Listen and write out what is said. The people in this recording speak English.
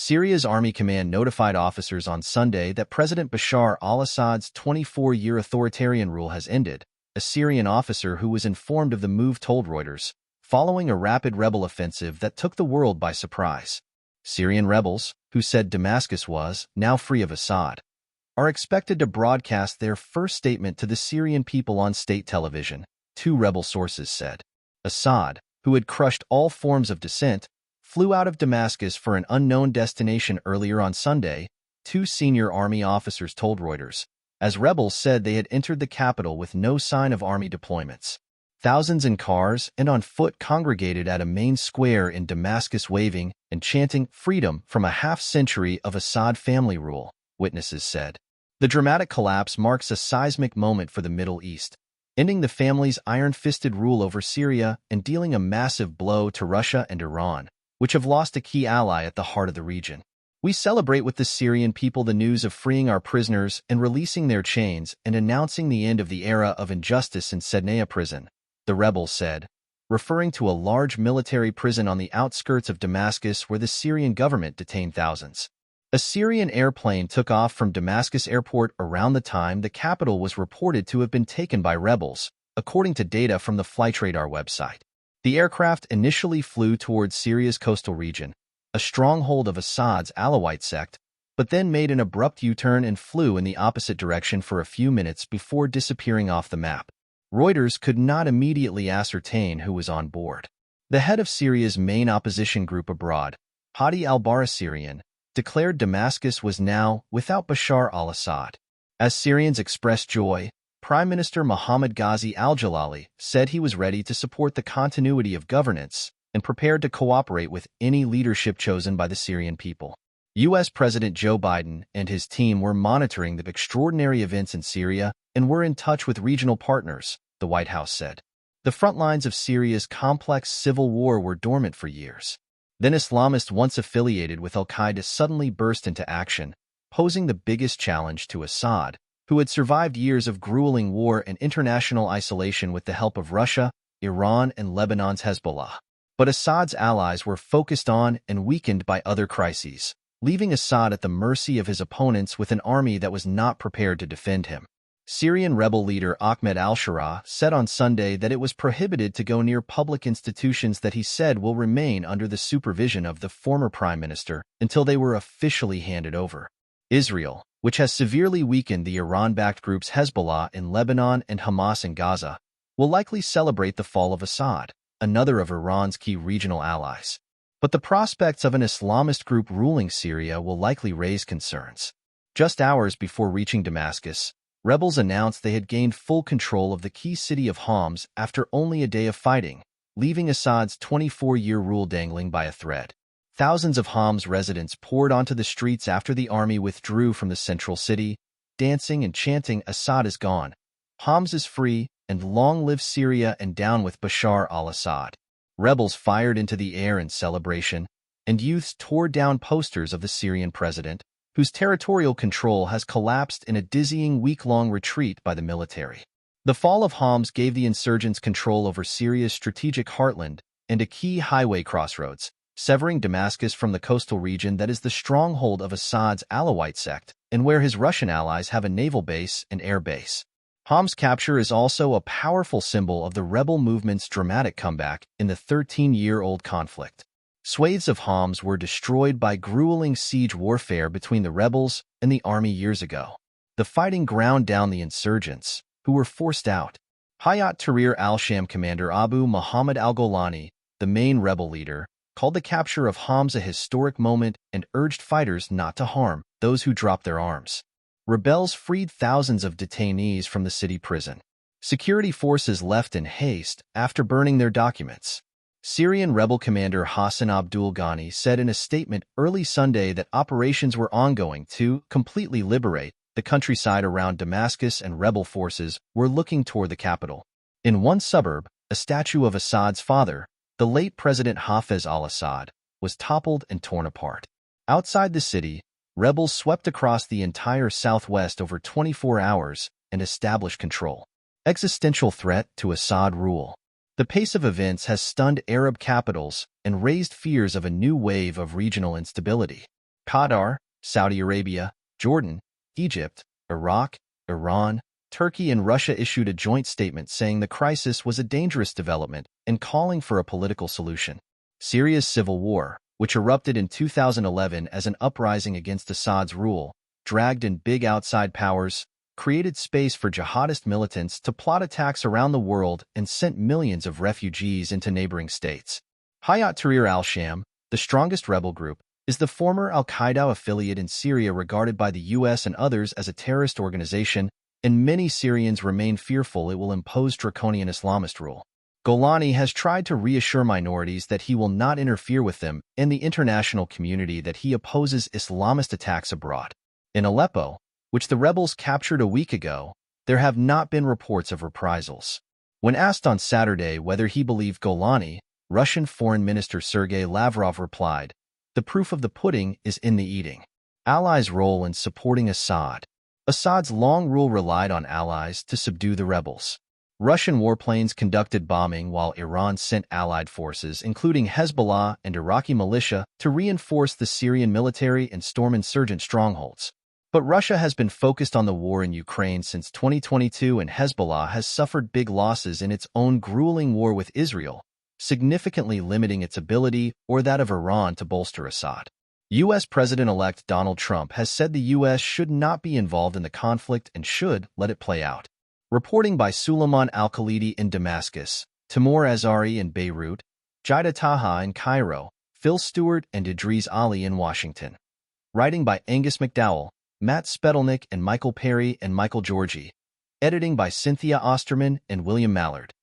Syria's army command notified officers on Sunday that President Bashar al-Assad's 24-year authoritarian rule has ended. A Syrian officer who was informed of the move told Reuters, following a rapid rebel offensive that took the world by surprise. Syrian rebels, who said Damascus was now free of Assad, are expected to broadcast their first statement to the Syrian people on state television, two rebel sources said. Assad, who had crushed all forms of dissent, flew out of Damascus for an unknown destination earlier on Sunday, two senior army officers told Reuters, as rebels said they had entered the capital with no sign of army deployments. Thousands in cars and on foot congregated at a main square in Damascus waving and chanting freedom from a half-century of Assad family rule, witnesses said. The dramatic collapse marks a seismic moment for the Middle East, ending the family's iron-fisted rule over Syria and dealing a massive blow to Russia and Iran, which have lost a key ally at the heart of the region. We celebrate with the Syrian people the news of freeing our prisoners and releasing their chains and announcing the end of the era of injustice in Sednaya prison, the rebels said, referring to a large military prison on the outskirts of Damascus where the Syrian government detained thousands. A Syrian airplane took off from Damascus airport around the time the capital was reported to have been taken by rebels, according to data from the Flightradar website. The aircraft initially flew towards Syria's coastal region, a stronghold of Assad's Alawite sect, but then made an abrupt U-turn and flew in the opposite direction for a few minutes before disappearing off the map. Reuters could not immediately ascertain who was on board. The head of Syria's main opposition group abroad, Hadi al-Syrian, declared Damascus was now without Bashar al-Assad. As Syrians expressed joy, Prime Minister Mohammad Ghazi al-Jalali said he was ready to support the continuity of governance and prepared to cooperate with any leadership chosen by the Syrian people. U.S. President Joe Biden and his team were monitoring the extraordinary events in Syria and were in touch with regional partners, the White House said. The front lines of Syria's complex civil war were dormant for years. Then Islamists once affiliated with al-Qaeda suddenly burst into action, posing the biggest challenge to Assad, who had survived years of grueling war and international isolation with the help of Russia, Iran, and Lebanon's Hezbollah. But Assad's allies were focused on and weakened by other crises, leaving Assad at the mercy of his opponents with an army that was not prepared to defend him. Syrian rebel leader Ahmed al-Sharaa said on Sunday that it was prohibited to go near public institutions that he said will remain under the supervision of the former prime minister until they were officially handed over. Israel, which has severely weakened the Iran-backed groups Hezbollah in Lebanon and Hamas in Gaza, will likely celebrate the fall of Assad, another of Iran's key regional allies. But the prospects of an Islamist group ruling Syria will likely raise concerns. Just hours before reaching Damascus, rebels announced they had gained full control of the key city of Homs after only a day of fighting, leaving Assad's 24-year rule dangling by a thread. Thousands of Homs residents poured onto the streets after the army withdrew from the central city, dancing and chanting, "Assad is gone, Homs is free, and long live Syria and down with Bashar al-Assad." Rebels fired into the air in celebration, and youths tore down posters of the Syrian president, whose territorial control has collapsed in a dizzying week-long retreat by the military. The fall of Homs gave the insurgents control over Syria's strategic heartland and a key highway crossroads, severing Damascus from the coastal region that is the stronghold of Assad's Alawite sect and where his Russian allies have a naval base and air base. Homs' capture is also a powerful symbol of the rebel movement's dramatic comeback in the 13-year-old conflict. Swathes of Homs were destroyed by grueling siege warfare between the rebels and the army years ago. The fighting ground down the insurgents, who were forced out. Hayat Tahrir al-Sham commander Abu Muhammad al-Golani, the main rebel leader, called the capture of Homs a historic moment and urged fighters not to harm those who dropped their arms. Rebels freed thousands of detainees from the city prison. Security forces left in haste after burning their documents. Syrian rebel commander Hassan Abdul Ghani said in a statement early Sunday that operations were ongoing to completely liberate the countryside around Damascus, and rebel forces were looking toward the capital. In one suburb, a statue of Assad's father, the late President Hafez al-Assad, was toppled and torn apart. Outside the city, rebels swept across the entire southwest over 24 hours and established control. Existential threat to Assad rule. The pace of events has stunned Arab capitals and raised fears of a new wave of regional instability. Qatar, Saudi Arabia, Jordan, Egypt, Iraq, Iran, Turkey and Russia issued a joint statement saying the crisis was a dangerous development and calling for a political solution. Syria's civil war, which erupted in 2011 as an uprising against Assad's rule, dragged in big outside powers, created space for jihadist militants to plot attacks around the world and sent millions of refugees into neighboring states. Hayat Tahrir al-Sham, the strongest rebel group, is the former al-Qaeda affiliate in Syria regarded by the U.S. and others as a terrorist organization, and many Syrians remain fearful it will impose draconian Islamist rule. Golani has tried to reassure minorities that he will not interfere with them and the international community that he opposes Islamist attacks abroad. In Aleppo, which the rebels captured a week ago, there have not been reports of reprisals. When asked on Saturday whether he believed Golani, Russian Foreign Minister Sergei Lavrov replied, "The proof of the pudding is in the eating." Allies' role in supporting Assad. Assad's long rule relied on allies to subdue the rebels. Russian warplanes conducted bombing while Iran sent allied forces, including Hezbollah and Iraqi militia, to reinforce the Syrian military and storm insurgent strongholds. But Russia has been focused on the war in Ukraine since 2022, and Hezbollah has suffered big losses in its own grueling war with Israel, significantly limiting its ability or that of Iran to bolster Assad. U.S. President-elect Donald Trump has said the U.S. should not be involved in the conflict and should let it play out. Reporting by Suleiman Al-Khalidi in Damascus, Timur Azari in Beirut, Jida Taha in Cairo, Phil Stewart and Idris Ali in Washington. Writing by Angus McDowell, Matt Spettelnick and Michael Perry and Michael Georgi. Editing by Cynthia Osterman and William Mallard.